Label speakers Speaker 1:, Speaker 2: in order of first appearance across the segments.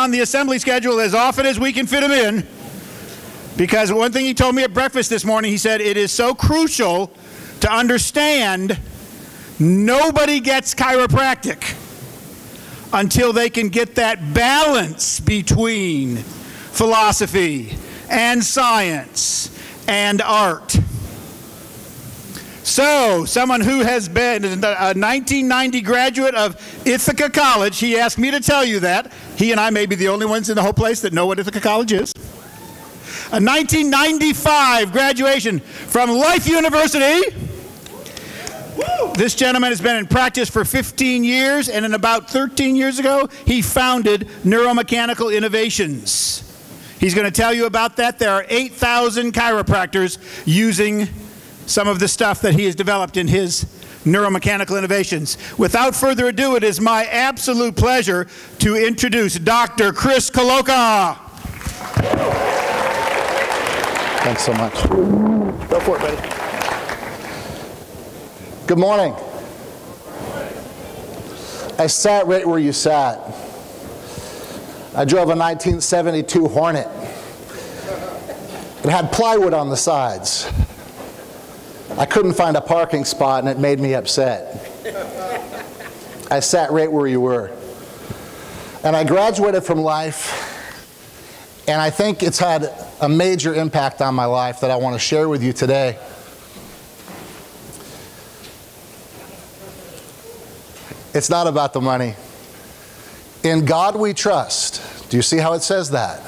Speaker 1: on the assembly schedule as often as we can fit him in, because one thing he told me at breakfast this morning, he said, it is so crucial to understand nobody gets chiropractic until they can get that balance between philosophy and science and art. So, someone who has been a 1990 graduate of Ithaca College, he asked me to tell you that. He and I may be the only ones in the whole place that know what Ithaca College is. A 1995 graduation from Life University. This gentleman has been in practice for 15 years, and in about 13 years ago, he founded Neuromechanical Innovations. He's going to tell you about that. There are 8,000 chiropractors using some of the stuff that he has developed in his Neuromechanical Innovations. Without further ado, it is my absolute pleasure to introduce Dr. Chris Colloca.
Speaker 2: Thanks so much. Go for it, buddy. Good morning. I sat right where you sat. I drove a 1972 Hornet. It had plywood on the sides. I couldn't find a parking spot and it made me upset. I sat right where you were. And I graduated from Life, and I think it's had a major impact on my life that I want to share with you today. It's not about the money. In God we trust. Do you see how it says that?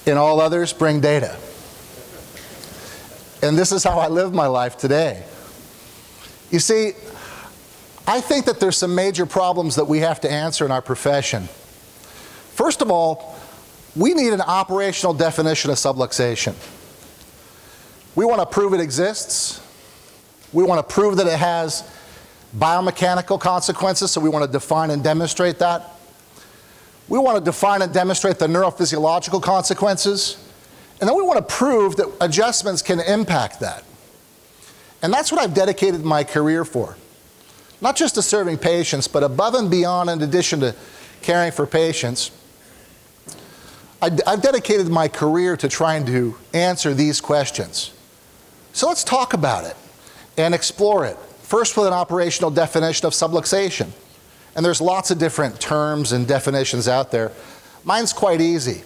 Speaker 2: In all others, bring data. And this is how I live my life today. You see, I think that there's some major problems that we have to answer in our profession. First of all, we need an operational definition of subluxation. We want to prove it exists. We want to prove that it has biomechanical consequences, so we want to define and demonstrate that. We want to define and demonstrate the neurophysiological consequences. And then we want to prove that adjustments can impact that. And that's what I've dedicated my career for. Not just to serving patients, but above and beyond, in addition to caring for patients, I've dedicated my career to trying to answer these questions. So let's talk about it and explore it. First, with an operational definition of subluxation. And there's lots of different terms and definitions out there. Mine's quite easy.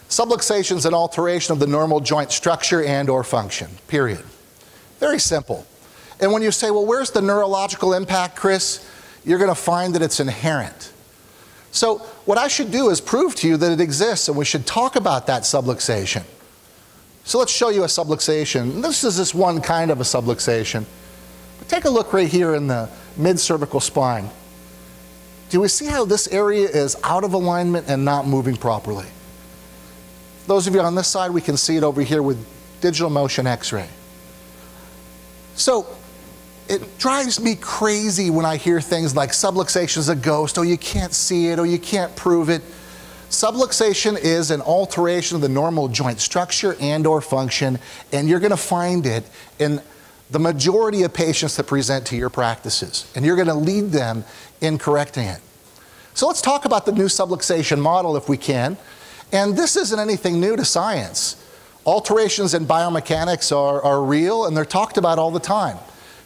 Speaker 2: Subluxation is an alteration of the normal joint structure and or function, period. Very simple. And when you say, well, where's the neurological impact, Chris? You're going to find that it's inherent. So what I should do is prove to you that it exists, and we should talk about that subluxation. So let's show you a subluxation. This is this one kind of a subluxation. But take a look right here in the mid-cervical spine. Do we see how this area is out of alignment and not moving properly? Those of you on this side, we can see it over here with digital motion x-ray. So it drives me crazy when I hear things like subluxation is a ghost, or you can't see it, or you can't prove it. Subluxation is an alteration of the normal joint structure and or function, and you're going to find it in the majority of patients that present to your practices, and you're going to lead them in correcting it. So let's talk about the new subluxation model if we can. And this isn't anything new to science. Alterations in biomechanics are real, and they're talked about all the time.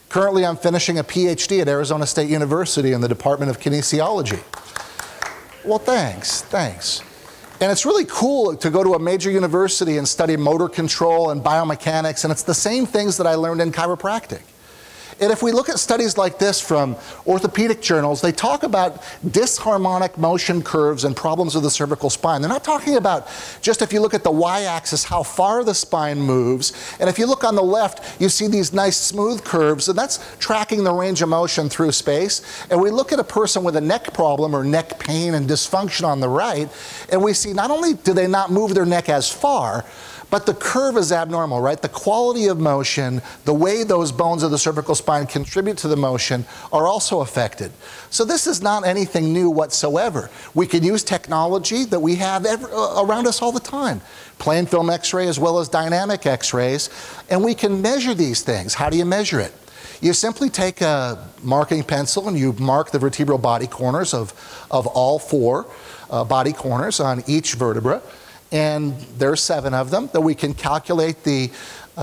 Speaker 2: Currently, I'm finishing a PhD at Arizona State University in the Department of Kinesiology. Well, thanks. And it's really cool to go to a major university and study motor control and biomechanics, and it's the same things that I learned in chiropractic. And if we look at studies like this from orthopedic journals, they talk about disharmonic motion curves and problems with the cervical spine. They're not talking about just if you look at the y-axis, how far the spine moves. And if you look on the left, you see these nice smooth curves, and that's tracking the range of motion through space. And we look at a person with a neck problem or neck pain and dysfunction on the right, and we see not only do they not move their neck as far, but the curve is abnormal, right? The quality of motion, the way those bones of the cervical spine contribute to the motion are also affected. So this is not anything new whatsoever. We can use technology that we have around us all the time. Plain film x-ray as well as dynamic x-rays, and we can measure these things. How do you measure it? You simply take a marking pencil and you mark the vertebral body corners of all four body corners on each vertebra, and there are 7 of them, that we can calculate the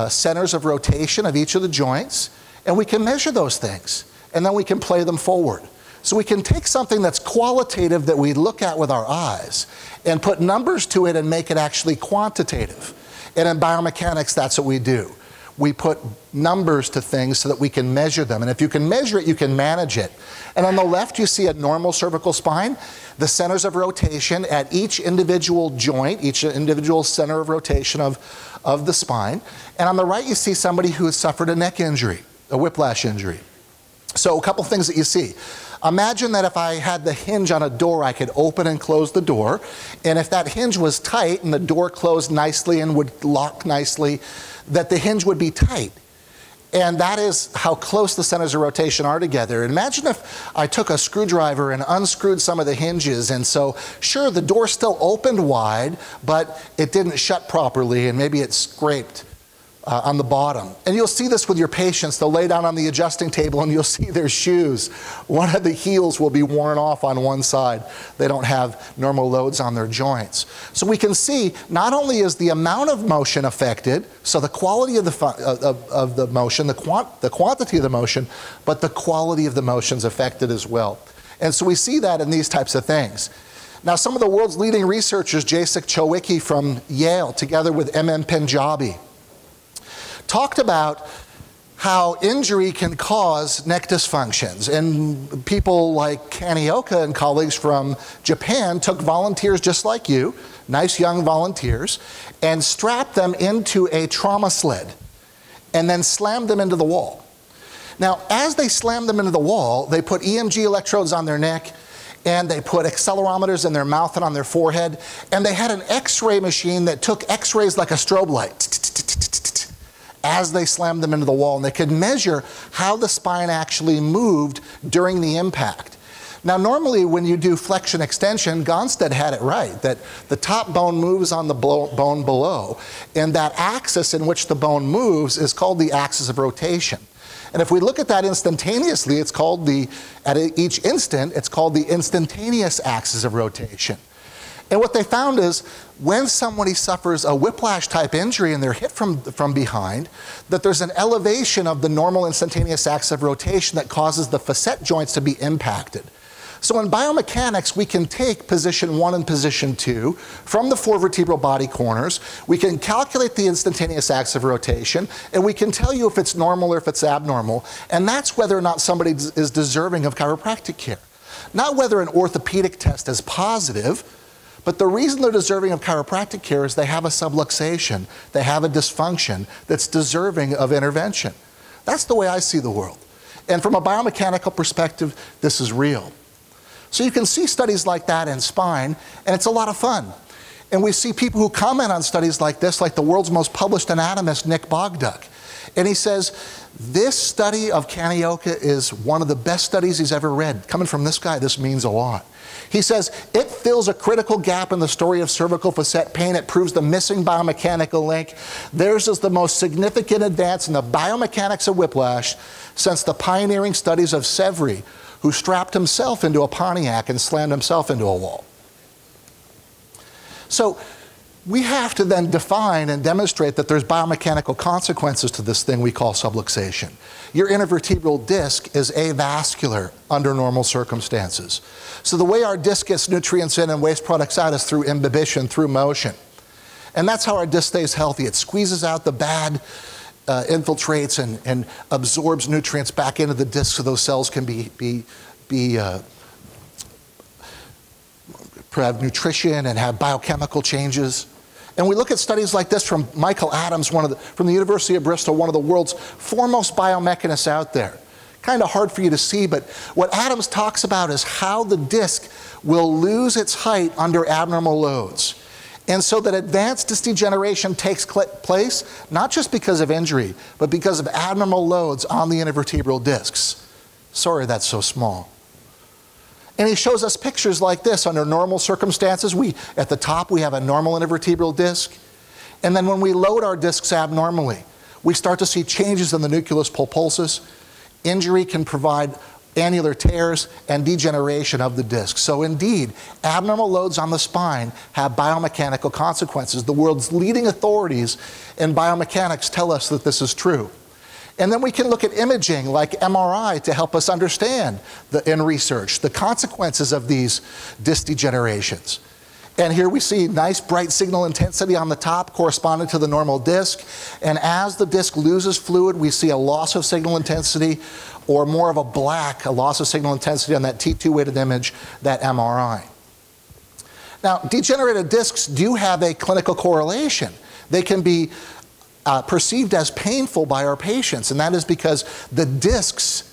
Speaker 2: centers of rotation of each of the joints, and we can measure those things, and then we can play them forward. So we can take something that's qualitative that we look at with our eyes and put numbers to it and make it actually quantitative. And in biomechanics, that's what we do. We put numbers to things so that we can measure them. And if you can measure it, you can manage it. And on the left, you see a normal cervical spine, the centers of rotation at each individual joint, each individual center of rotation of the spine. And on the right, you see somebody who has suffered a neck injury, a whiplash injury. So a couple things that you see. Imagine that if I had the hinge on a door, I could open and close the door. And if that hinge was tight and the door closed nicely and would lock nicely, that the hinge would be tight. And that is how close the centers of rotation are together. Imagine if I took a screwdriver and unscrewed some of the hinges, and so sure, the door still opened wide, but it didn't shut properly, and maybe it scraped on the bottom. And you'll see this with your patients. They'll lay down on the adjusting table and you'll see their shoes. One of the heels will be worn off on one side. They don't have normal loads on their joints. So we can see not only is the amount of motion affected, so the quality of the motion, the quantity of the motion, but the quality of the motion is affected as well. And so we see that in these types of things. Now, some of the world's leading researchers, Jacek Chowicki from Yale, together with M.M. Punjabi, talked about how injury can cause neck dysfunctions. And people like Colloca and colleagues from Japan took volunteers just like you, nice young volunteers, and strapped them into a trauma sled and then slammed them into the wall. Now, as they slammed them into the wall, they put EMG electrodes on their neck, and they put accelerometers in their mouth and on their forehead, and they had an X-ray machine that took X-rays like a strobe light as they slammed them into the wall, and they could measure how the spine actually moved during the impact. Now, normally when you do flexion extension, Gonstead had it right, that the top bone moves on the bone below, and that axis in which the bone moves is called the axis of rotation. And if we look at that instantaneously, it's called at each instant, it's called the instantaneous axis of rotation. And what they found is when somebody suffers a whiplash type injury and they're hit from behind, that there's an elevation of the normal instantaneous axis of rotation that causes the facet joints to be impacted. So in biomechanics, we can take position 1 and position 2 from the 4 vertebral body corners. We can calculate the instantaneous axis of rotation, and we can tell you if it's normal or if it's abnormal. And that's whether or not somebody is deserving of chiropractic care. Not whether an orthopedic test is positive, but the reason they're deserving of chiropractic care is they have a subluxation, they have a dysfunction that's deserving of intervention. That's the way I see the world. And from a biomechanical perspective, this is real. So you can see studies like that in spine, and it's a lot of fun. And we see people who comment on studies like this, like the world's most published anatomist, Nick Bogduck. And he says, this study of Colloca is one of the best studies he's ever read. Coming from this guy, this means a lot. He says, it fills a critical gap in the story of cervical facet pain. It proves the missing biomechanical link. Theirs is the most significant advance in the biomechanics of whiplash since the pioneering studies of Severi, who strapped himself into a Pontiac and slammed himself into a wall. So we have to then define and demonstrate that there's biomechanical consequences to this thing we call subluxation. Your intervertebral disc is avascular under normal circumstances. So the way our disc gets nutrients in and waste products out is through imbibition, through motion. And that's how our disc stays healthy. It squeezes out the bad infiltrates and absorbs nutrients back into the disc so those cells can have nutrition and have biochemical changes. And we look at studies like this from Michael Adams, from the University of Bristol, one of the world's foremost biomechanists out there. Kind of hard for you to see, but what Adams talks about is how the disc will lose its height under abnormal loads. And so that advanced disc degeneration takes place, not just because of injury, but because of abnormal loads on the intervertebral discs. Sorry that's so small. And he shows us pictures like this under normal circumstances. At the top, we have a normal intervertebral disc. And then when we load our discs abnormally, we start to see changes in the nucleus pulposus. Injury can provide annular tears, and degeneration of the disc. So indeed, abnormal loads on the spine have biomechanical consequences. The world's leading authorities in biomechanics tell us that this is true. And then we can look at imaging like MRI to help us understand in research the consequences of these disc degenerations. And here we see nice bright signal intensity on the top corresponding to the normal disc. And as the disc loses fluid, we see a loss of signal intensity, or more of a loss of signal intensity on that T2 weighted image, that MRI. Now, degenerated discs do have a clinical correlation. They can be perceived as painful by our patients, and that is because the discs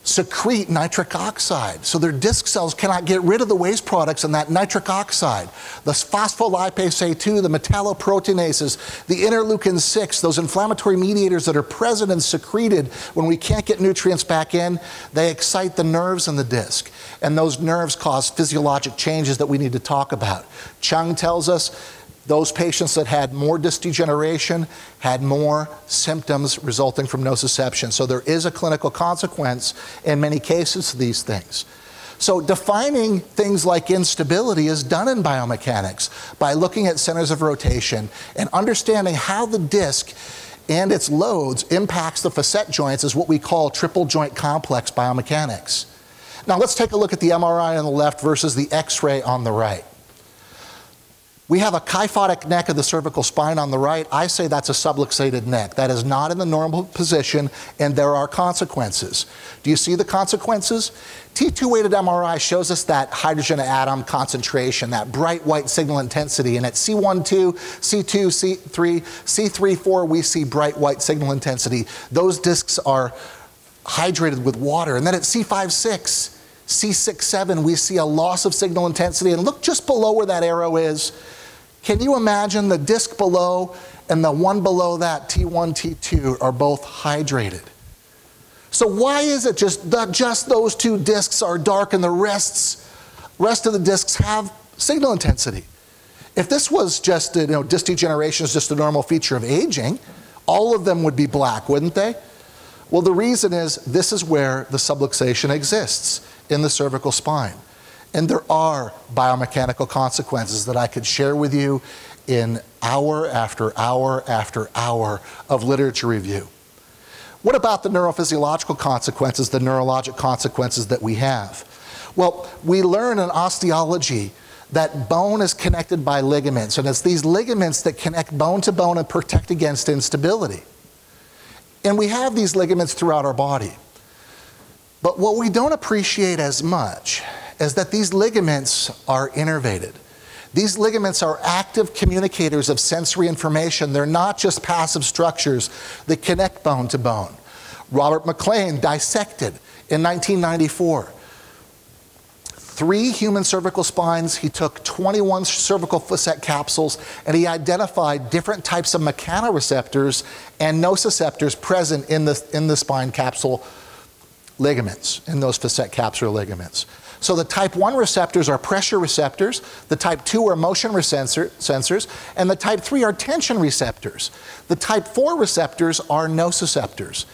Speaker 2: secrete nitric oxide. So their disc cells cannot get rid of the waste products and that nitric oxide. The phospholipase A2, the metalloproteinases, the interleukin-6, those inflammatory mediators that are present and secreted when we can't get nutrients back in, they excite the nerves in the disc. And those nerves cause physiologic changes that we need to talk about. Chung tells us those patients that had more disc degeneration had more symptoms resulting from nociception. So there is a clinical consequence in many cases to these things. So defining things like instability is done in biomechanics by looking at centers of rotation and understanding how the disc and its loads impacts the facet joints is what we call triple joint complex biomechanics. Now let's take a look at the MRI on the left versus the X-ray on the right. We have a kyphotic neck of the cervical spine on the right. I say that's a subluxated neck. That is not in the normal position, and there are consequences. Do you see the consequences? T2 weighted MRI shows us that hydrogen atom concentration, that bright white signal intensity, and at C12, C2, C3, C3, we see bright white signal intensity. Those discs are hydrated with water. And then at C5, 6, C6, 7, we see a loss of signal intensity. And look just below where that arrow is. Can you imagine the disc below and the one below that, T1, T2, are both hydrated? So why is it just those two discs are dark and the rest of the discs have signal intensity? If this was just, disc degeneration is just a normal feature of aging, all of them would be black, wouldn't they? Well, the reason is this is where the subluxation exists, in the cervical spine. And there are biomechanical consequences that I could share with you in hour after hour after hour of literature review. What about the neurophysiological consequences, the neurologic consequences that we have? Well, we learn in osteology that bone is connected by ligaments, and it's these ligaments that connect bone to bone and protect against instability. And we have these ligaments throughout our body. But what we don't appreciate as much is that these ligaments are innervated. These ligaments are active communicators of sensory information. They're not just passive structures that connect bone to bone. Robert McLean dissected in 1994 3 human cervical spines. He took 21 cervical facet capsules, and he identified different types of mechanoreceptors and nociceptors present in the spine capsule ligaments, in those facet capsular ligaments. So the type 1 receptors are pressure receptors, the type 2 are motion sensors, and the type 3 are tension receptors. The type 4 receptors are nociceptors.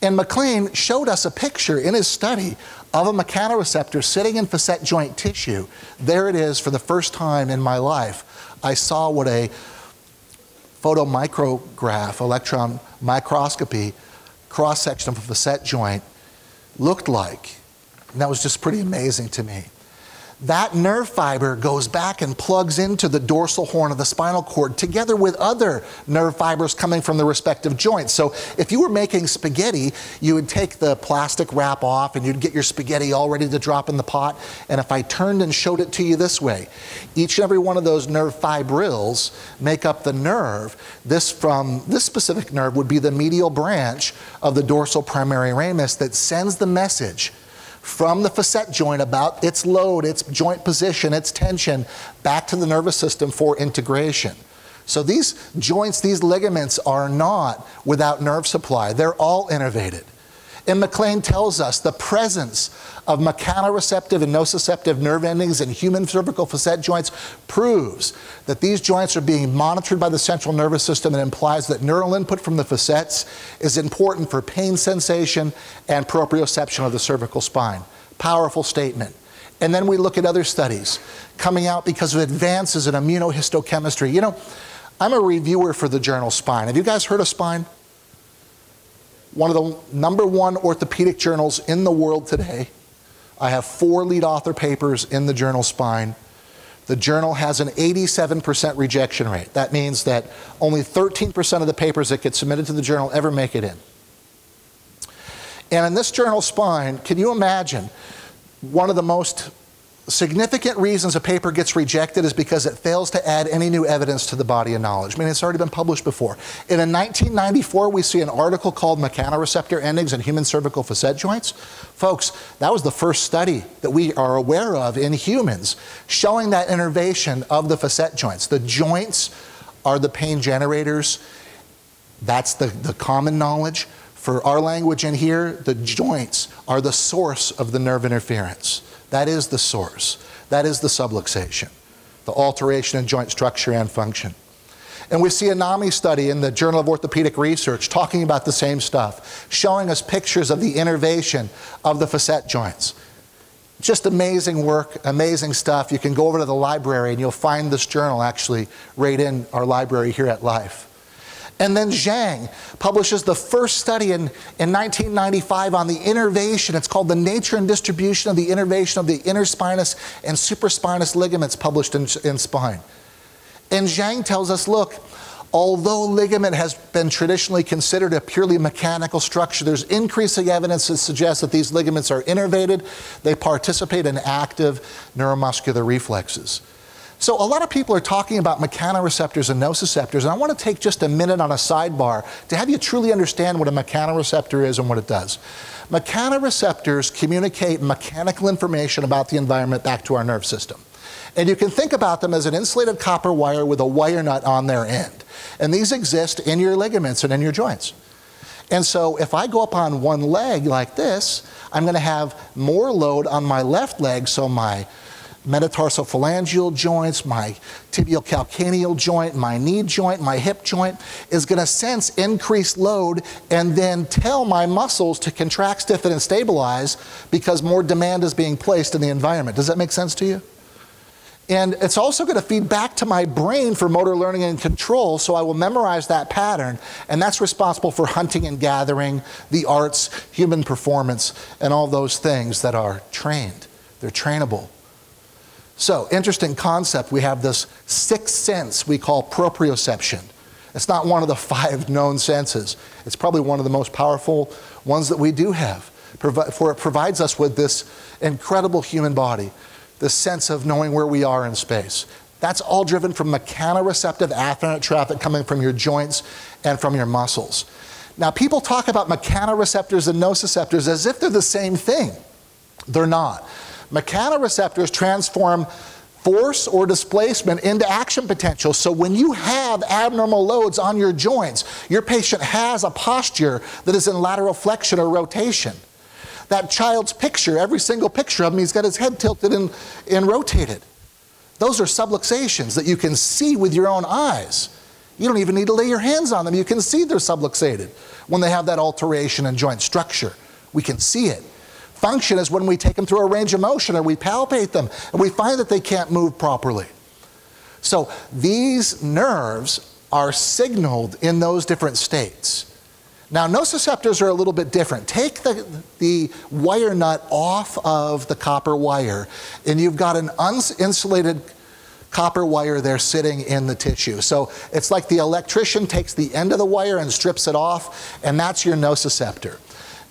Speaker 2: And McLean showed us a picture in his study of a mechanoreceptor sitting in facet joint tissue. There it is for the first time in my life. I saw what a photomicrograph, electron microscopy, cross-section of a facet joint looked like. And that was just pretty amazing to me. That nerve fiber goes back and plugs into the dorsal horn of the spinal cord together with other nerve fibers coming from the respective joints. So if you were making spaghetti, you would take the plastic wrap off and you'd get your spaghetti all ready to drop in the pot. And if I turned and showed it to you this way, each and every one of those nerve fibrils make up the nerve. This specific nerve would be the medial branch of the dorsal primary ramus that sends the message from the facet joint about its load, its joint position, its tension, back to the nervous system for integration. So these joints, these ligaments are not without nerve supply. They're all innervated. And McLean tells us the presence of mechanoreceptive and nociceptive nerve endings in human cervical facet joints proves that these joints are being monitored by the central nervous system, and implies that neural input from the facets is important for pain sensation and proprioception of the cervical spine. Powerful statement. And then we look at other studies coming out because of advances in immunohistochemistry. You know, I'm a reviewer for the journal Spine. Have you guys heard of Spine? One of the #1 orthopedic journals in the world today. I have 4 lead author papers in the journal Spine. The journal has an 87% rejection rate. That means that only 13% of the papers that get submitted to the journal ever make it in. And in this journal Spine, can you imagine, one of the most significant reasons a paper gets rejected is because it fails to add any new evidence to the body of knowledge. I mean, it's already been published before. And in 1994, we see an article called Mechanoreceptor Endings in Human Cervical Facet Joints. Folks, that was the first study that we are aware of in humans showing that innervation of the facet joints. The joints are the pain generators. That's the common knowledge. For our language in here, the joints are the source of the nerve interference. That is the source. That is the subluxation, the alteration in joint structure and function. And we see a NAMI study in the Journal of Orthopedic Research talking about the same stuff, showing us pictures of the innervation of the facet joints. Just amazing work, amazing stuff. You can go over to the library and you'll find this journal actually right in our library here at Life. And then Zhang publishes the first study in 1995 on the innervation. It's called The Nature and Distribution of the Innervation of the Inner Spinous and Supraspinous Ligaments, published in Spine. And Zhang tells us, look, although ligament has been traditionally considered a purely mechanical structure, there's increasing evidence that suggests that these ligaments are innervated. They participate in active neuromuscular reflexes. So a lot of people are talking about mechanoreceptors and nociceptors, and I want to take just a minute on a sidebar to have you truly understand what a mechanoreceptor is and what it does. Mechanoreceptors communicate mechanical information about the environment back to our nerve system. And you can think about them as an insulated copper wire with a wire nut on their end. And these exist in your ligaments and in your joints. And so if I go up on one leg like this, I'm going to have more load on my left leg, so my metatarsophalangeal joints, my tibial calcaneal joint, my knee joint, my hip joint is going to sense increased load and then tell my muscles to contract, stiffen, and stabilize because more demand is being placed in the environment. Does that make sense to you? And it's also going to feed back to my brain for motor learning and control, so I will memorize that pattern, and that's responsible for hunting and gathering, the arts, human performance, and all those things that are trained. They're trainable. So, interesting concept. We have this sixth sense we call proprioception. It's not one of the 5 known senses. It's probably one of the most powerful ones that we do have, for it provides us with this incredible human body, this sense of knowing where we are in space. That's all driven from mechanoreceptive afferent traffic coming from your joints and from your muscles. Now, people talk about mechanoreceptors and nociceptors as if they're the same thing. They're not. Mechanoreceptors transform force or displacement into action potential. So when you have abnormal loads on your joints, your patient has a posture that is in lateral flexion or rotation. That child's picture, every single picture of him, he's got his head tilted and rotated. Those are subluxations that you can see with your own eyes. You don't even need to lay your hands on them. You can see they're subluxated when they have that alteration in joint structure. We can see it. Function is when we take them through a range of motion or we palpate them and we find that they can't move properly. So these nerves are signaled in those different states. Now, nociceptors are a little bit different. Take the wire nut off of the copper wire, and you've got an uninsulated copper wire there sitting in the tissue. So it's like the electrician takes the end of the wire and strips it off, and that's your nociceptor.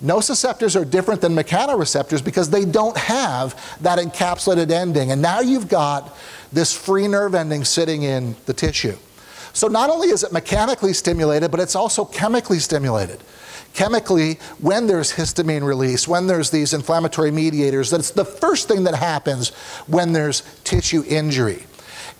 Speaker 2: Nociceptors are different than mechanoreceptors because they don't have that encapsulated ending. And now you've got this free nerve ending sitting in the tissue. So not only is it mechanically stimulated, but it's also chemically stimulated. Chemically, when there's histamine release, when there's these inflammatory mediators, that's the first thing that happens when there's tissue injury.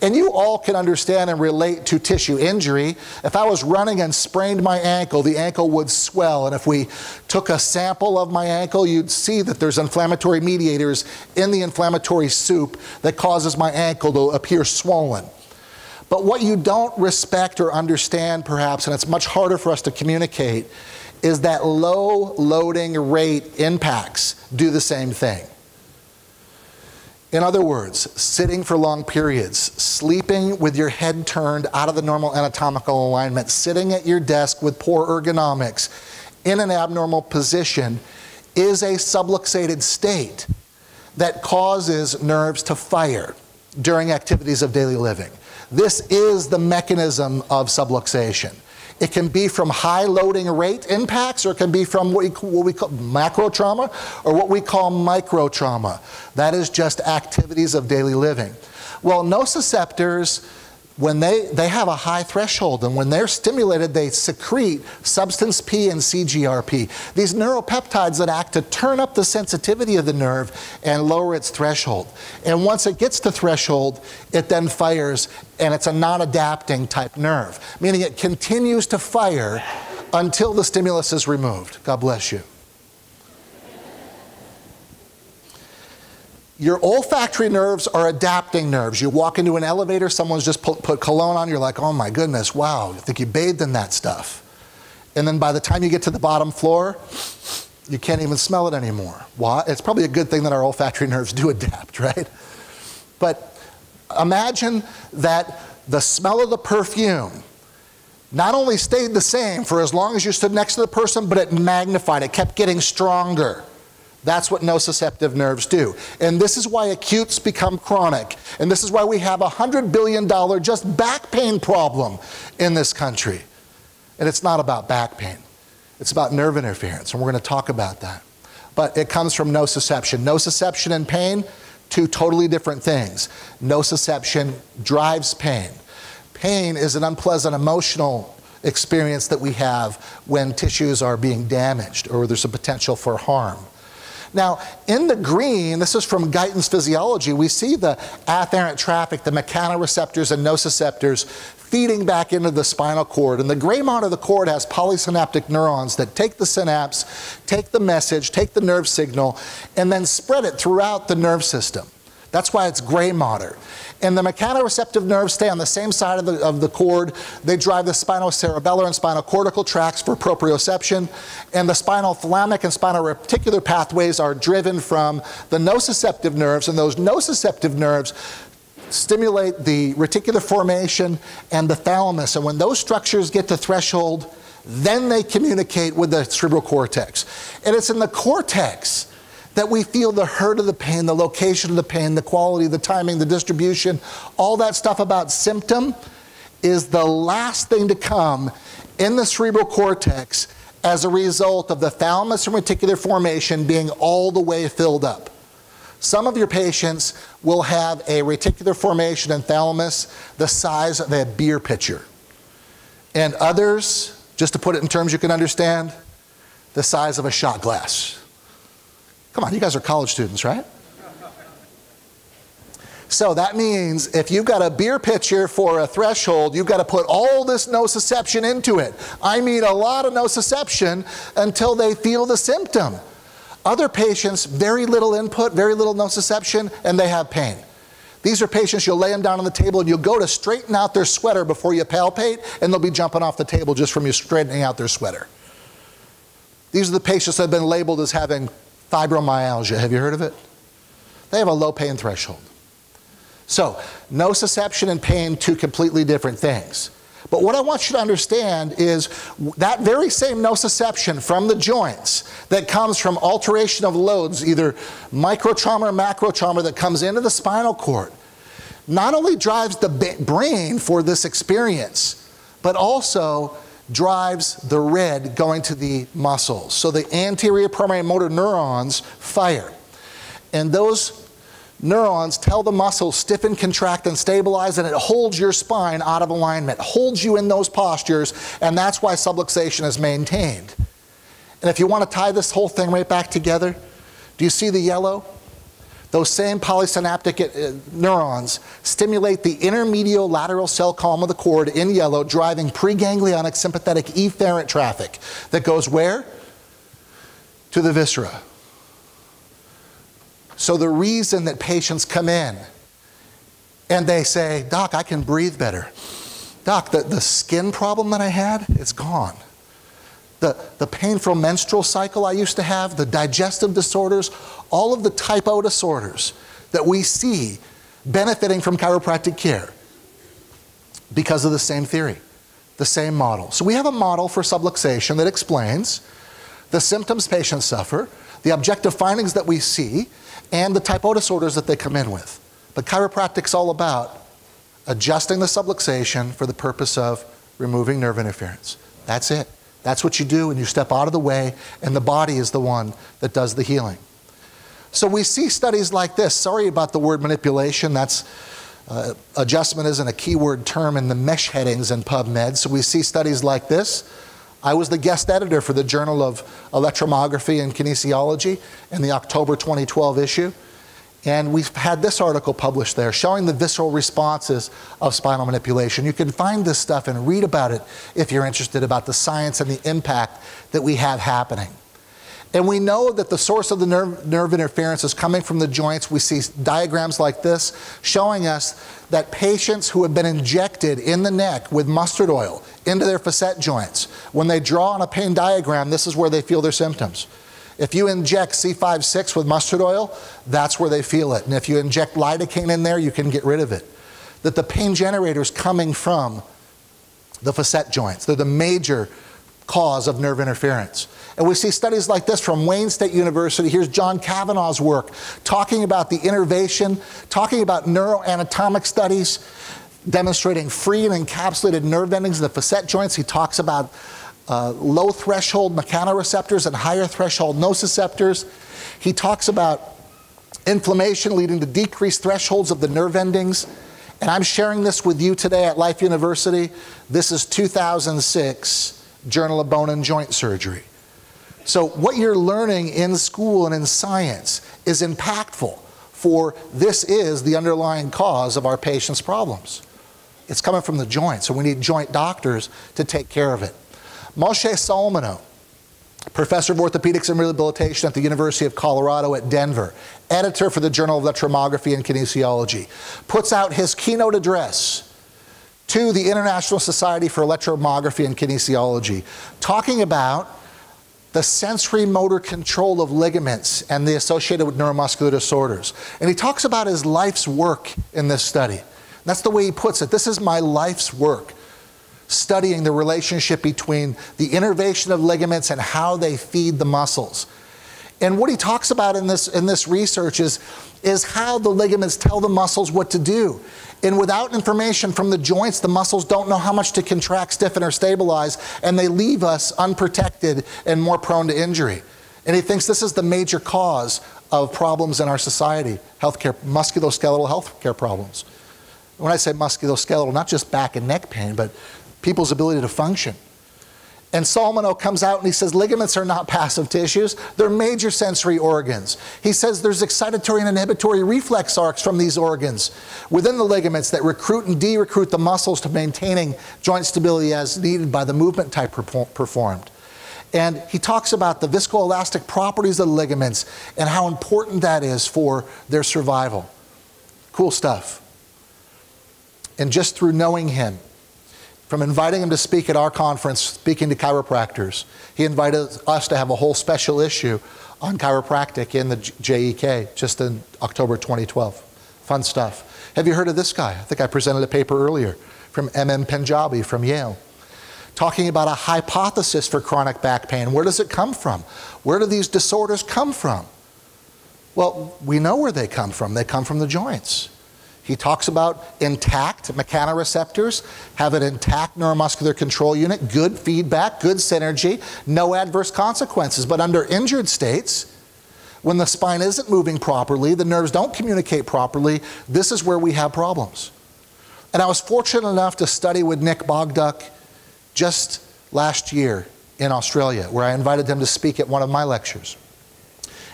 Speaker 2: And you all can understand and relate to tissue injury. If I was running and sprained my ankle, the ankle would swell. And if we took a sample of my ankle, you'd see that there's inflammatory mediators in the inflammatory soup that causes my ankle to appear swollen. But what you don't respect or understand, perhaps, and it's much harder for us to communicate, is that low loading rate impacts do the same thing. In other words, sitting for long periods, sleeping with your head turned out of the normal anatomical alignment, sitting at your desk with poor ergonomics in an abnormal position is a subluxated state that causes nerves to fire during activities of daily living. This is the mechanism of subluxation. It can be from high loading rate impacts, or it can be from what we call macro trauma, or what we call micro trauma. That is just activities of daily living. Well, nociceptors, when they have a high threshold, and when they're stimulated, they secrete substance P and CGRP, these neuropeptides that act to turn up the sensitivity of the nerve and lower its threshold. And once it gets to threshold, it then fires, and it's a non-adapting type nerve, meaning it continues to fire until the stimulus is removed. God bless you. Your olfactory nerves are adapting nerves. You walk into an elevator, someone's just put cologne on, you're like, oh my goodness, wow, I think you bathed in that stuff. And then by the time you get to the bottom floor, you can't even smell it anymore. Why? It's probably a good thing that our olfactory nerves do adapt, right? But imagine that the smell of the perfume not only stayed the same for as long as you stood next to the person, but it magnified, it kept getting stronger. That's what nociceptive nerves do. And this is why acutes become chronic. And this is why we have a $100 billion just back pain problem in this country. And it's not about back pain. It's about nerve interference, and we're going to talk about that. But it comes from nociception. Nociception and pain, two totally different things. Nociception drives pain. Pain is an unpleasant emotional experience that we have when tissues are being damaged or there's a potential for harm. Now, in the green, this is from Guyton's physiology, we see the afferent traffic, the mechanoreceptors and nociceptors feeding back into the spinal cord. And the gray part of the cord has polysynaptic neurons that take the synapse, take the message, take the nerve signal, and then spread it throughout the nerve system. That's why it's gray matter. And the mechanoreceptive nerves stay on the same side of the cord. They drive the spinocerebellar and spinal cortical tracts for proprioception. And the spinal thalamic and spinal reticular pathways are driven from the nociceptive nerves. And those nociceptive nerves stimulate the reticular formation and the thalamus. And when those structures get to threshold, then they communicate with the cerebral cortex. And it's in the cortex that we feel the hurt of the pain, the location of the pain, the quality, the timing, the distribution, all that stuff about symptom is the last thing to come in the cerebral cortex as a result of the thalamus and reticular formation being all the way filled up. Some of your patients will have a reticular formation and thalamus the size of a beer pitcher. And others, just to put it in terms you can understand, the size of a shot glass. Come on, you guys are college students, right? So that means if you've got a beer pitcher for a threshold, you've got to put all this nociception into it. I mean a lot of nociception until they feel the symptom. Other patients, very little input, very little nociception, and they have pain. These are patients, you'll lay them down on the table and you'll go to straighten out their sweater before you palpate, and they'll be jumping off the table just from you straightening out their sweater. These are the patients that have been labeled as having fibromyalgia. Have you heard of it? They have a low pain threshold. So, nociception and pain, two completely different things. But what I want you to understand is that very same nociception from the joints that comes from alteration of loads, either microtrauma or macrotrauma that comes into the spinal cord, not only drives the brain for this experience, but also drives the red going to the muscles. So the anterior primary motor neurons fire. And those neurons tell the muscles stiffen, contract, and stabilize, and it holds your spine out of alignment, holds you in those postures, and that's why subluxation is maintained. And if you want to tie this whole thing right back together, do you see the yellow? Those same polysynaptic neurons stimulate the intermediolateral cell column of the cord in yellow, driving preganglionic sympathetic efferent traffic that goes where? To the viscera. So the reason that patients come in and they say, "Doc, I can breathe better. Doc, the skin problem that I had, it's gone. The painful menstrual cycle I used to have, the digestive disorders, all of the type O disorders that we see benefiting from chiropractic care because of the same theory, the same model." So we have a model for subluxation that explains the symptoms patients suffer, the objective findings that we see, and the type O disorders that they come in with. But chiropractic's all about adjusting the subluxation for the purpose of removing nerve interference. That's it. That's what you do, and you step out of the way, and the body is the one that does the healing. So we see studies like this. Sorry about the word manipulation. That's adjustment isn't a keyword term in the mesh headings in PubMed. So we see studies like this. I was the guest editor for the Journal of Electromyography and Kinesiology in the October 2012 issue. And we've had this article published there showing the visceral responses of spinal manipulation. You can find this stuff and read about it if you're interested about the science and the impact that we have happening. And we know that the source of the nerve interference is coming from the joints. We see diagrams like this showing us that patients who have been injected in the neck with mustard oil into their facet joints, when they draw on a pain diagram, this is where they feel their symptoms. If you inject C5-6 with mustard oil, that's where they feel it. And if you inject lidocaine in there, you can get rid of it. That the pain generators coming from the facet joints, they're the major cause of nerve interference. And we see studies like this from Wayne State University. Here's John Kavanaugh's work talking about the innervation, talking about neuroanatomic studies, demonstrating free and encapsulated nerve endings in the facet joints. He talks about low threshold mechanoreceptors and higher threshold nociceptors. He talks about inflammation leading to decreased thresholds of the nerve endings. And I'm sharing this with you today at Life University. This is 2006 Journal of Bone and Joint Surgery. So what you're learning in school and in science is impactful, for this is the underlying cause of our patients' problems. It's coming from the joint, so we need joint doctors to take care of it. Moshe Solomon, professor of orthopedics and rehabilitation at the University of Colorado at Denver, editor for the Journal of Electromyography and Kinesiology, puts out his keynote address to the International Society for Electromyography and Kinesiology, talking about the sensory motor control of ligaments and the associated with neuromuscular disorders. And he talks about his life's work in this study. That's the way he puts it. This is my life's work, studying the relationship between the innervation of ligaments and how they feed the muscles. And what he talks about in this research is how the ligaments tell the muscles what to do. And without information from the joints, the muscles don't know how much to contract, stiffen, or stabilize, and they leave us unprotected and more prone to injury. And he thinks this is the major cause of problems in our society, healthcare, musculoskeletal healthcare problems. When I say musculoskeletal, not just back and neck pain, but people's ability to function. And Solomon comes out and he says ligaments are not passive tissues, they're major sensory organs. He says there's excitatory and inhibitory reflex arcs from these organs within the ligaments that recruit and de-recruit the muscles to maintaining joint stability as needed by the movement type performed. And he talks about the viscoelastic properties of the ligaments and how important that is for their survival. Cool stuff. And just through knowing him, from inviting him to speak at our conference, speaking to chiropractors, he invited us to have a whole special issue on chiropractic in the JEK just in October 2012. Fun stuff. Have you heard of this guy? I think I presented a paper earlier from M.M. Punjabi from Yale, talking about a hypothesis for chronic back pain. Where does it come from? Where do these disorders come from? Well, we know where they come from. They come from the joints. He talks about intact mechanoreceptors, have an intact neuromuscular control unit, good feedback, good synergy, no adverse consequences. But under injured states, when the spine isn't moving properly, the nerves don't communicate properly, this is where we have problems. And I was fortunate enough to study with Nick Bogduck just last year in Australia, where I invited him to speak at one of my lectures.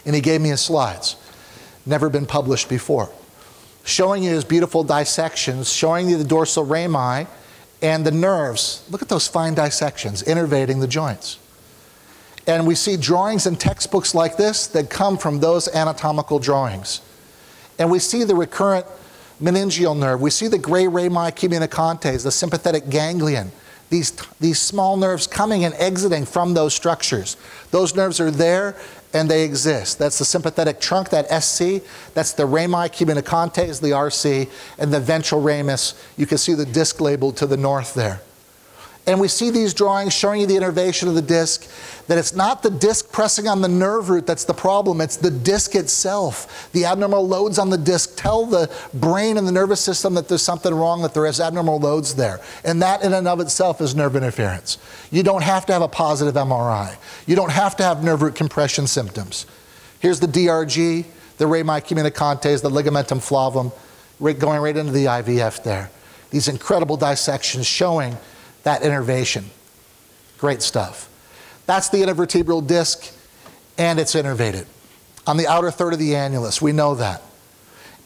Speaker 2: And he gave me his slides. never been published before. Showing you his beautiful dissections, showing you the dorsal rami and the nerves. Look at those fine dissections, innervating the joints. And we see drawings in textbooks like this that come from those anatomical drawings. And we see the recurrent meningeal nerve. We see the gray rami communicantes, the sympathetic ganglion. These small nerves coming and exiting from those structures. Those nerves are there and they exist. That's the sympathetic trunk, that SC. That's the rami communicantes, the RC, and the ventral ramus. You can see the disc labeled to the north there. And we see these drawings showing you the innervation of the disc, that it's not the disc pressing on the nerve root that's the problem, it's the disc itself. The abnormal loads on the disc tell the brain and the nervous system that there's something wrong, that there is abnormal loads there. And that in and of itself is nerve interference. You don't have to have a positive MRI. You don't have to have nerve root compression symptoms. Here's the DRG, the rami communicantes, the ligamentum flavum, going right into the IVF there. These incredible dissections showing that innervation. Great stuff. That's the intervertebral disc, and it's innervated. On the outer third of the annulus, we know that.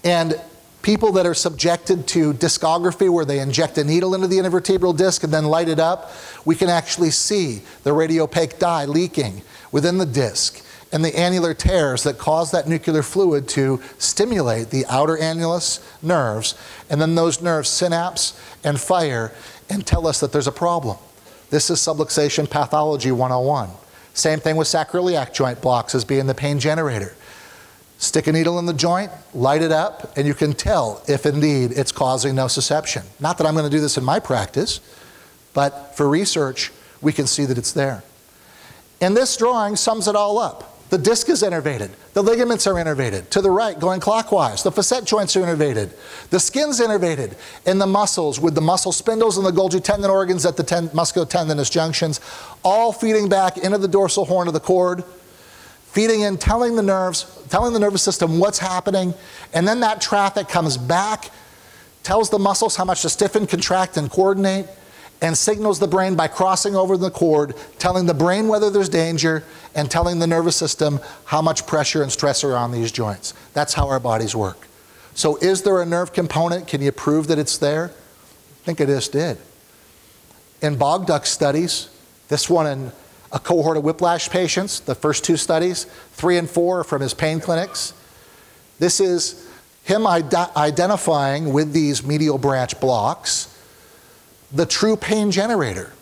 Speaker 2: And people that are subjected to discography, where they inject a needle into the intervertebral disc and then light it up, we can actually see the radiopaque dye leaking within the disc and the annular tears that cause that nuclear fluid to stimulate the outer annulus nerves, and then those nerves synapse and fire and tell us that there's a problem. This is subluxation pathology 101. Same thing with sacroiliac joint blocks as being the pain generator. Stick a needle in the joint, light it up, and you can tell if indeed it's causing nociception. Not that I'm going to do this in my practice, but for research, we can see that it's there. And this drawing sums it all up. The disc is innervated. The ligaments are innervated. To the right, going clockwise, the facet joints are innervated. The skin's innervated. And the muscles, with the muscle spindles and the Golgi tendon organs at the musculotendinous junctions, all feeding back into the dorsal horn of the cord, feeding in, telling the nervous system what's happening, and then that traffic comes back, tells the muscles how much to stiffen, contract, and coordinate, and signals the brain by crossing over the cord, telling the brain whether there's danger, and telling the nervous system how much pressure and stress are on these joints. That's how our bodies work. So is there a nerve component? Can you prove that it's there? I think it just did. In bog duct studies, this one in a cohort of whiplash patients, the first two studies, 3 and 4 are from his pain clinics. This is him identifying with these medial branch blocks the true pain generator.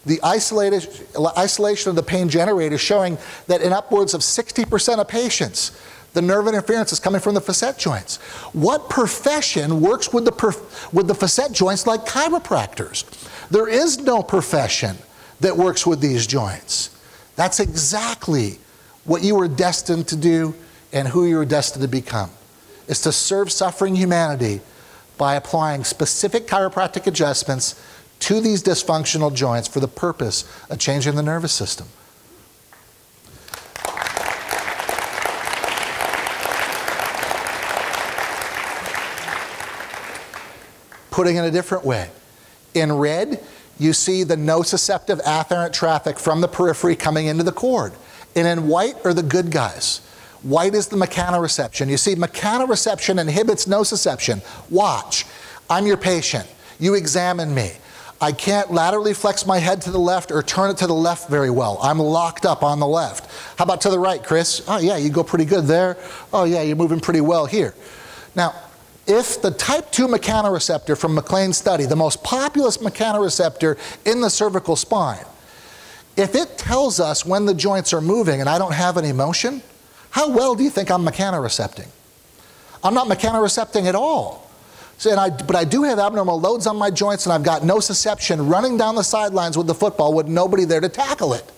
Speaker 2: The isolation of the pain generator showing that in upwards of 60% of patients, the nerve interference is coming from the facet joints. What profession works with the facet joints like chiropractors? There is no profession that works with these joints. That's exactly what you were destined to do and who you were destined to become, is to serve suffering humanity by applying specific chiropractic adjustments to these dysfunctional joints for the purpose of changing the nervous system. Putting it a different way, in red, you see the nociceptive afferent traffic from the periphery coming into the cord. And in white are the good guys. White is the mechanoreception. You see, mechanoreception inhibits nociception. Watch. I'm your patient. You examine me. I can't laterally flex my head to the left or turn it to the left very well. I'm locked up on the left. How about to the right, Chris? Oh yeah, you go pretty good there. Oh yeah, you're moving pretty well here. Now, if the type 2 mechanoreceptor from McLean's study, the most populous mechanoreceptor in the cervical spine, if it tells us when the joints are moving and I don't have any motion, how well do you think I'm mechanorecepting? I'm not mechanorecepting at all. So, but I do have abnormal loads on my joints, and I've got nociception running down the sidelines with the football with nobody there to tackle it.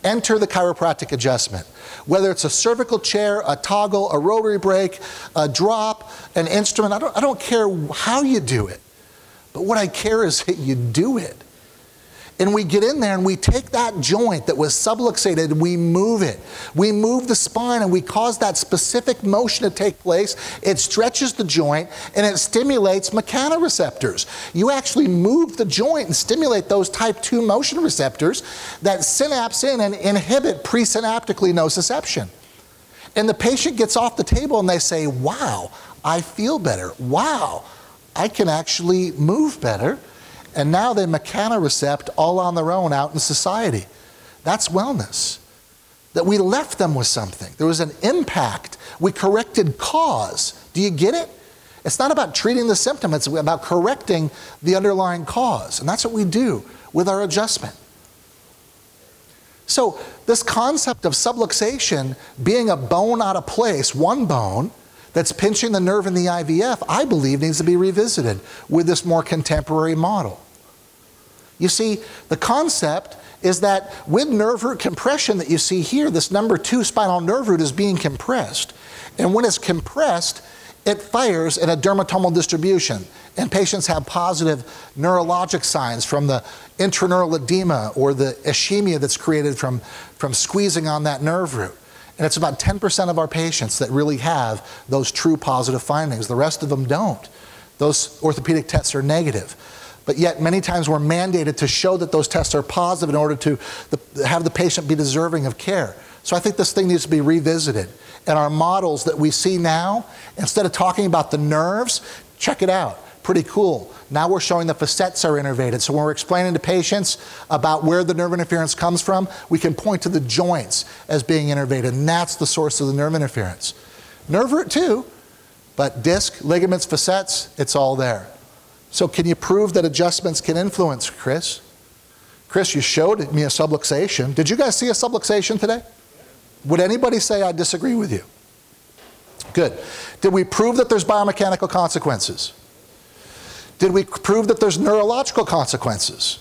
Speaker 2: Enter the chiropractic adjustment. Whether it's a cervical chair, a toggle, a rotary brake, a drop, an instrument, I don't care how you do it. But what I care is that you do it. And we get in there and we take that joint that was subluxated and we move it. We move the spine and we cause that specific motion to take place. It stretches the joint and it stimulates mechanoreceptors. You actually move the joint and stimulate those type 2 motion receptors that synapse in and inhibit presynaptically nociception. And the patient gets off the table and they say, wow, I feel better. Wow, I can actually move better. And now they mechanorecept all on their own out in society. That's wellness. That we left them with something. There was an impact. We corrected cause. Do you get it? It's not about treating the symptom. It's about correcting the underlying cause. And that's what we do with our adjustment. So this concept of subluxation being a bone out of place, one bone, that's pinching the nerve in the IVF, I believe needs to be revisited with this more contemporary model. You see, the concept is that with nerve root compression that you see here, this number 2 spinal nerve root is being compressed. And when it's compressed, it fires in a dermatomal distribution. And patients have positive neurologic signs from the intraneural edema or the ischemia that's created from squeezing on that nerve root. And it's about 10% of our patients that really have those true positive findings. The rest of them don't. Those orthopedic tests are negative. But yet many times we're mandated to show that those tests are positive in order to have the patient be deserving of care. So I think this thing needs to be revisited. And our models that we see now, instead of talking about the nerves, check it out. Pretty cool. Now we're showing the facets are innervated. So when we're explaining to patients about where the nerve interference comes from, we can point to the joints as being innervated, and that's the source of the nerve interference. Nerve root too, but disc, ligaments, facets, it's all there. So can you prove that adjustments can influence, Chris? Chris, you showed me a subluxation. Did you guys see a subluxation today? Would anybody say I disagree with you? Good. Did we prove that there's biomechanical consequences? Did we prove that there's neurological consequences?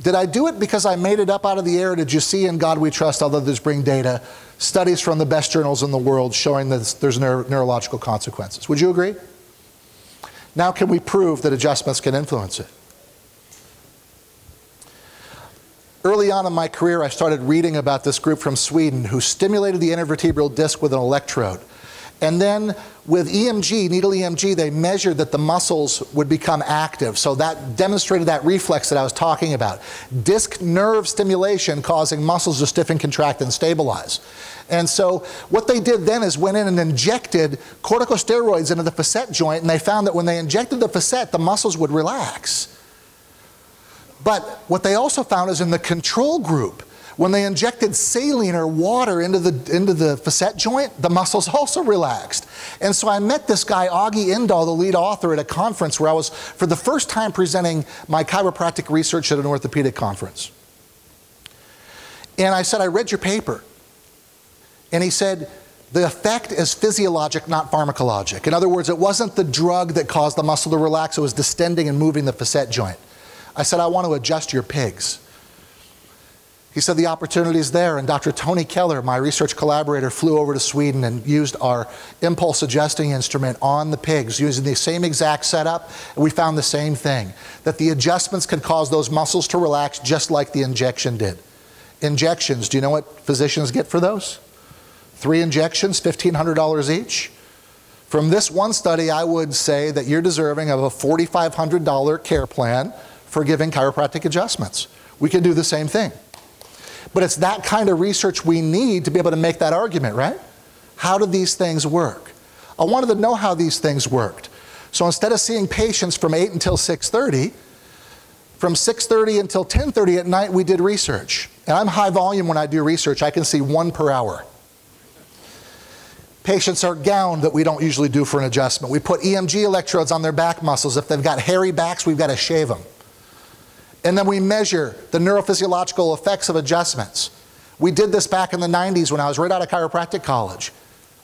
Speaker 2: Did I do it because I made it up out of the air? Did you see in God We Trust, all others bring data, studies from the best journals in the world showing that there's neurological consequences? Would you agree? Now can we prove that adjustments can influence it? Early on in my career, I started reading about this group from Sweden who stimulated the intervertebral disc with an electrode. And then with EMG, needle EMG, they measured that the muscles would become active. So that demonstrated that reflex that I was talking about. Disc nerve stimulation causing muscles to stiffen, contract, and stabilize. And so what they did then is went in and injected corticosteroids into the facet joint, and they found that when they injected the facet, the muscles would relax. But what they also found is in the control group, when they injected saline or water into the facet joint, the muscles also relaxed. And so I met this guy, Augie Indall, the lead author, at a conference where I was, for the first time, presenting my chiropractic research at an orthopedic conference. And I said, I read your paper. And he said, the effect is physiologic, not pharmacologic. In other words, it wasn't the drug that caused the muscle to relax, it was distending and moving the facet joint. I said, I want to adjust your pigs. He said the opportunity is there, and Dr. Tony Keller, my research collaborator, flew over to Sweden and used our impulse adjusting instrument on the pigs using the same exact setup, and we found the same thing, that the adjustments can cause those muscles to relax just like the injection did. Injections, do you know what physicians get for those? 3 injections, $1,500 each. From this one study, I would say that you're deserving of a $4,500 care plan for giving chiropractic adjustments. We can do the same thing. But it's that kind of research we need to be able to make that argument, right? How do these things work? I wanted to know how these things worked. So instead of seeing patients from 8 until 6:30, from 6:30 until 10:30 at night, we did research. And I'm high volume when I do research. I can see 1 per hour. Patients are gowned that we don't usually do for an adjustment. We put EMG electrodes on their back muscles. If they've got hairy backs, we've got to shave them. And then we measure the neurophysiological effects of adjustments. We did this back in the 90s when I was right out of chiropractic college,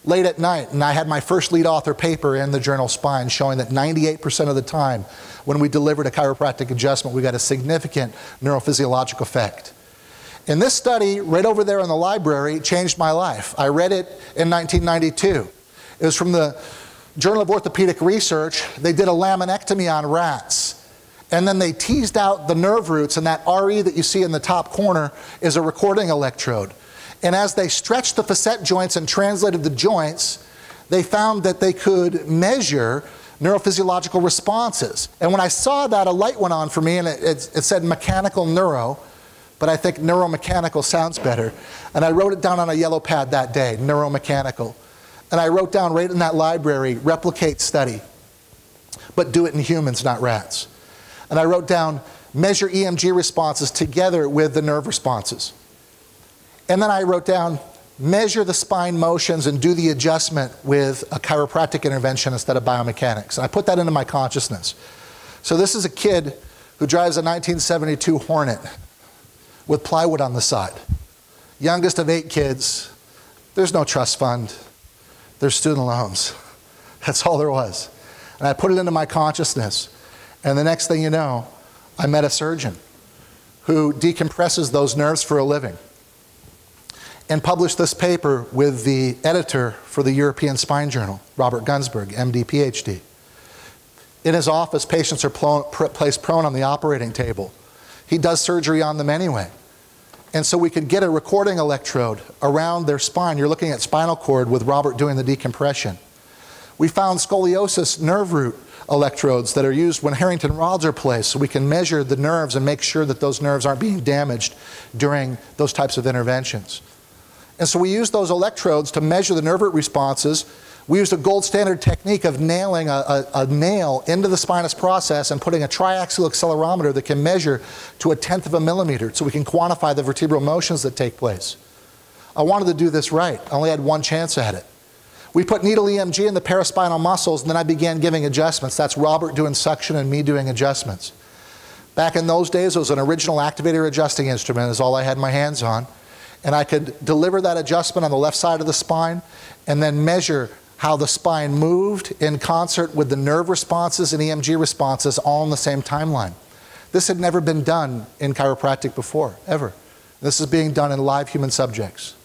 Speaker 2: late at night, and I had my first lead author paper in the journal Spine showing that 98% of the time when we delivered a chiropractic adjustment, we got a significant neurophysiological effect. And this study, right over there in the library, changed my life. I read it in 1992. It was from the Journal of Orthopedic Research. They did a laminectomy on rats. And then they teased out the nerve roots, and that RE that you see in the top corner is a recording electrode. And as they stretched the facet joints and translated the joints, they found that they could measure neurophysiological responses. And when I saw that, a light went on for me, and it said mechanical neuro, but I think neuromechanical sounds better. And I wrote it down on a yellow pad that day, neuromechanical. And I wrote down right in that library, replicate study, but do it in humans, not rats. And I wrote down, measure EMG responses together with the nerve responses. And then I wrote down, measure the spine motions and do the adjustment with a chiropractic intervention instead of biomechanics. And I put that into my consciousness. So this is a kid who drives a 1972 Hornet with plywood on the side. Youngest of 8 kids. There's no trust fund. There's student loans. That's all there was. And I put it into my consciousness. And the next thing you know, I met a surgeon who decompresses those nerves for a living and published this paper with the editor for the European Spine Journal, Robert Gunsberg, MD, PhD. In his office, patients are placed prone on the operating table. He does surgery on them anyway. And so we could get a recording electrode around their spine. You're looking at spinal cord with Robert doing the decompression. We found scoliosis nerve root electrodes that are used when Harrington rods are placed, so we can measure the nerves and make sure that those nerves aren't being damaged during those types of interventions. And so we use those electrodes to measure the nerve root responses. We used a gold standard technique of nailing a nail into the spinous process and putting a triaxial accelerometer that can measure to 1/10 of a millimeter so we can quantify the vertebral motions that take place. I wanted to do this right. I only had one chance at it. We put needle EMG in the paraspinal muscles, and then I began giving adjustments. That's Robert doing suction and me doing adjustments. Back in those days, it was an original activator adjusting instrument is all I had my hands on. And I could deliver that adjustment on the left side of the spine and then measure how the spine moved in concert with the nerve responses and EMG responses all in the same timeline. This had never been done in chiropractic before, ever. This is being done in live human subjects.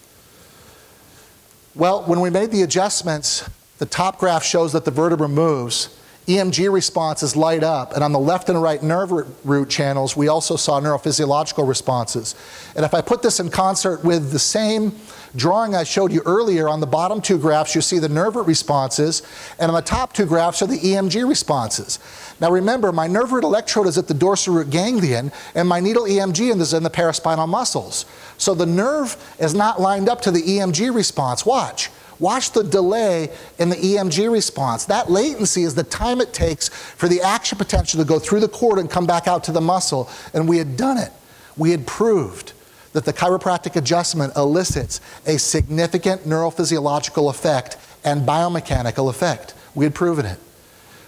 Speaker 2: Well, when we made the adjustments, the top graph shows that the vertebra moves. EMG responses light up, and on the left and right nerve root channels, we also saw neurophysiological responses. And if I put this in concert with the same drawing I showed you earlier, on the bottom 2 graphs, you see the nerve root responses, and on the top 2 graphs are the EMG responses. Now remember, my nerve root electrode is at the dorsal root ganglion, and my needle EMG is in the paraspinal muscles. So the nerve is not lined up to the EMG response. Watch. Watch the delay in the EMG response. That latency is the time it takes for the action potential to go through the cord and come back out to the muscle. And we had done it. We had proved that the chiropractic adjustment elicits a significant neurophysiological effect and biomechanical effect. We had proven it.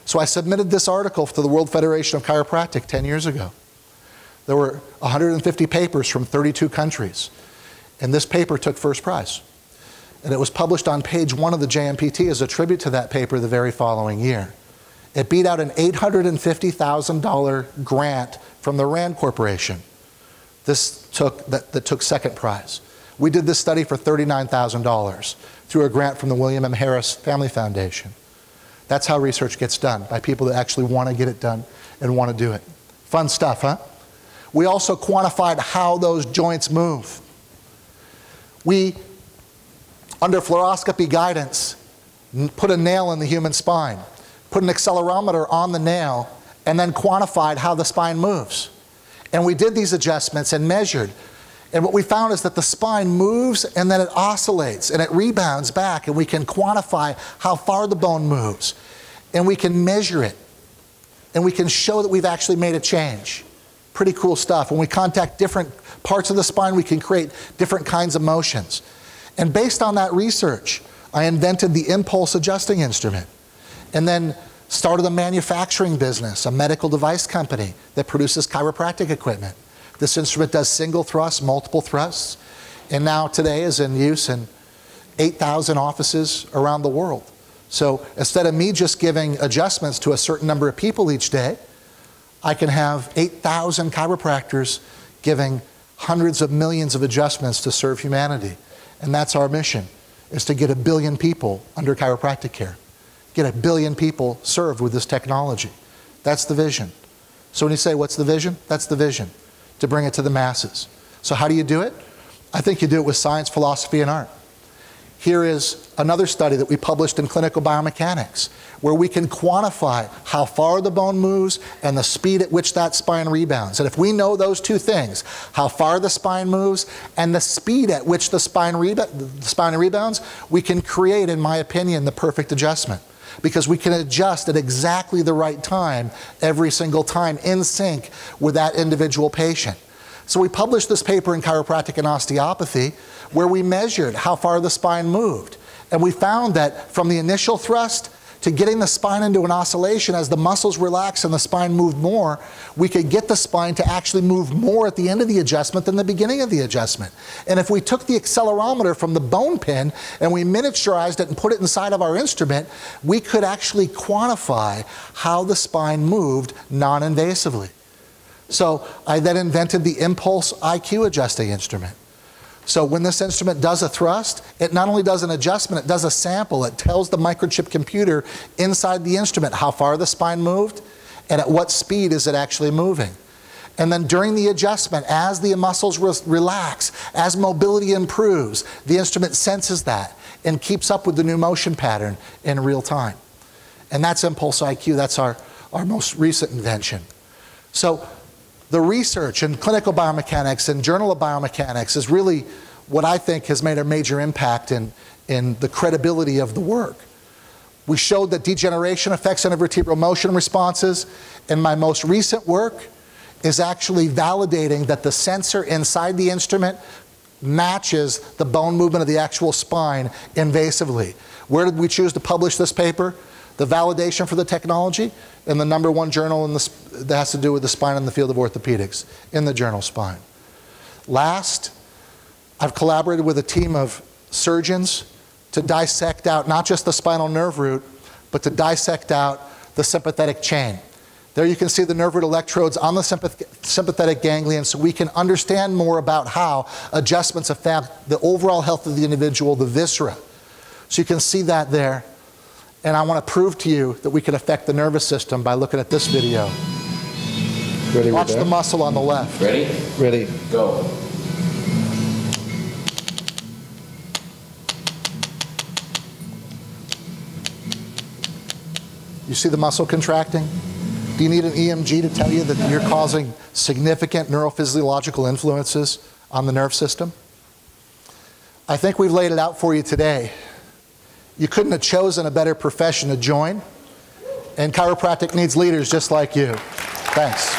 Speaker 2: So I submitted this article to the World Federation of Chiropractic 10 years ago. There were 150 papers from 32 countries, and this paper took first prize. And it was published on page 1 of the JMPT as a tribute to that paper the very following year. It beat out an $850,000 grant from the RAND Corporation. That took second prize. We did this study for $39,000 through a grant from the William M. Harris Family Foundation. That's how research gets done, by people that actually want to get it done and want to do it. Fun stuff, huh? We also quantified how those joints move. We, under fluoroscopy guidance, put a nail in the human spine, put an accelerometer on the nail, and then quantified how the spine moves. And we did these adjustments and measured. And what we found is that the spine moves and then it oscillates and it rebounds back, and we can quantify how far the bone moves. And we can measure it. And we can show that we've actually made a change. Pretty cool stuff. When we contact different parts of the spine, we can create different kinds of motions. And based on that research, I invented the impulse adjusting instrument. And then started a manufacturing business, a medical device company that produces chiropractic equipment. This instrument does single thrust, multiple thrusts, and now today is in use in 8,000 offices around the world. So instead of me just giving adjustments to a certain number of people each day, I can have 8,000 chiropractors giving hundreds of millions of adjustments to serve humanity. And that's our mission, is to get 1 billion people under chiropractic care. Get 1 billion people served with this technology. That's the vision. So when you say, what's the vision? That's the vision, to bring it to the masses. So how do you do it? I think you do it with science, philosophy, and art. Here is another study that we published in Clinical Biomechanics, where we can quantify how far the bone moves and the speed at which that spine rebounds. And if we know those two things, how far the spine moves and the speed at which the spine rebounds, we can create, in my opinion, the perfect adjustment. Because we can adjust at exactly the right time every single time in sync with that individual patient. So we published this paper in Chiropractic and Osteopathy where we measured how far the spine moved. And we found that from the initial thrust to getting the spine into an oscillation, as the muscles relaxed and the spine moved more, we could get the spine to actually move more at the end of the adjustment than the beginning of the adjustment. And if we took the accelerometer from the bone pin and we miniaturized it and put it inside of our instrument, we could actually quantify how the spine moved non-invasively. So I then invented the Impulse IQ adjusting instrument. So when this instrument does a thrust, it not only does an adjustment, it does a sample. It tells the microchip computer inside the instrument how far the spine moved and at what speed is it actually moving. And then during the adjustment, as the muscles relax, as mobility improves, the instrument senses that and keeps up with the new motion pattern in real time. And that's Impulse IQ. That's our most recent invention. So the research in Clinical Biomechanics and Journal of Biomechanics is really what I think has made a major impact in the credibility of the work. We showed that degeneration affects intervertebral motion responses, and my most recent work is actually validating that the sensor inside the instrument matches the bone movement of the actual spine invasively. Where did we choose to publish this paper? The validation for the technology in the #1 journal that has to do with the spine in the field of orthopedics, in the journal Spine. Last, I've collaborated with a team of surgeons to dissect out not just the spinal nerve root, but to dissect out the sympathetic chain. There you can see the nerve root electrodes on the sympathetic ganglion, so we can understand more about how adjustments affect the overall health of the individual, the viscera. So you can see that there. And I want to prove to you that we can affect the nervous system by looking at this video.
Speaker 3: Ready?
Speaker 2: Watch the muscle on the left.
Speaker 3: Ready?
Speaker 2: Ready.
Speaker 3: Go.
Speaker 2: You see the muscle contracting? Do you need an EMG to tell you that you're causing significant neurophysiological influences on the nerve system? I think we've laid it out for you today. You couldn't have chosen a better profession to join, and chiropractic needs leaders just like you. Thanks.